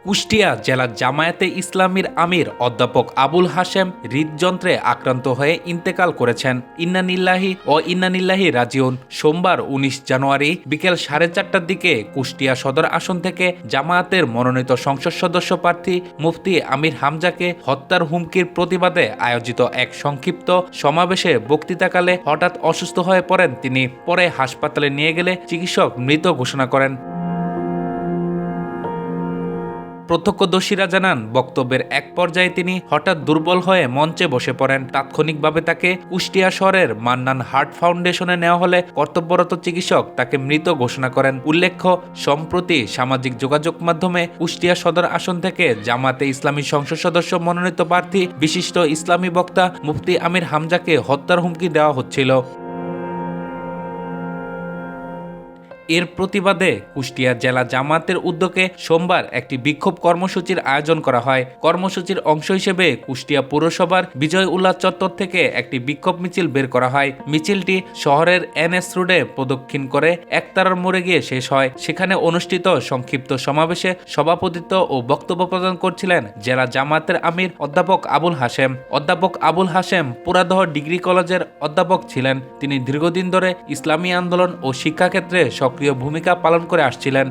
কুষ্টিয়া জেলা জামায়াতে ইসলামীর আমির অধ্যাপক আবুল হাশেম হৃদযন্ত্রে আক্রান্ত হয়ে ইন্তেকাল করেছেন। ইন্নানিল্লাহি ও ইন্নানিল্লাহি রাজিউন। সোমবার ১৯ জানুয়ারি বিকেল ৪:৩০টার দিকে কুষ্টিয়া সদর আসন থেকে জামায়াতের মনোনীত সংসদ সদস্য প্রার্থী মুফতি আমির হামজাকে হত্যার হুমকির প্রতিবাদে আয়োজিত এক সংক্ষিপ্ত সমাবেশে বক্তৃতাকালে হঠাৎ অসুস্থ হয়ে পড়েন তিনি। পরে হাসপাতালে নিয়ে গেলে চিকিৎসক মৃত ঘোষণা করেন। প্রত্যক্ষদর্শীরা জানান, বক্তব্যের এক পর্যায়ে তিনি হঠাৎ দুর্বল হয়ে মঞ্চে বসে পড়েন। তাৎক্ষণিকভাবে তাকে কুষ্টিয়া শহরের মান্নান হার্ট ফাউন্ডেশনে নেওয়া হলে কর্তব্যরত চিকিৎসক তাকে মৃত ঘোষণা করেন। উল্লেখ্য, সম্প্রতি সামাজিক যোগাযোগ মাধ্যমে কুষ্টিয়া সদর আসন থেকে জামায়াতে ইসলামী সংসদ সদস্য মনোনীত প্রার্থী বিশিষ্ট ইসলামী বক্তা মুফতি আমির হামজাকে হত্যার হুমকি দেওয়া হচ্ছিল। এর প্রতিবাদে কুষ্টিয়া জেলা জামায়াতের উদ্যোগে সোমবার একটি বিক্ষোভ কর্মসূচির আয়োজন করা হয়। কর্মসূচির অংশ হিসেবে কুষ্টিয়া পৌরসভার বিজয় উল্লাস চত্বর থেকে একটি বিক্ষোভ মিছিল বের করা হয়। মিছিলটি শহরের এনএস রোডে প্রদক্ষিণ করে একতারার মোড়ে গিয়ে শেষ হয়। সেখানে অনুষ্ঠিত সংক্ষিপ্ত সমাবেশে সভাপতিত্ব ও বক্তব্য প্রদান করছিলেন জেলা জামায়াতের আমির অধ্যাপক আবুল হাশেম। অধ্যাপক আবুল হাশেম পুরাদহ ডিগ্রি কলেজের অধ্যাপক ছিলেন। তিনি দীর্ঘদিন ধরে ইসলামী আন্দোলন ও শিক্ষাক্ষেত্রে সক্রিয় ভূমিকা পালন করে আসছিলেন।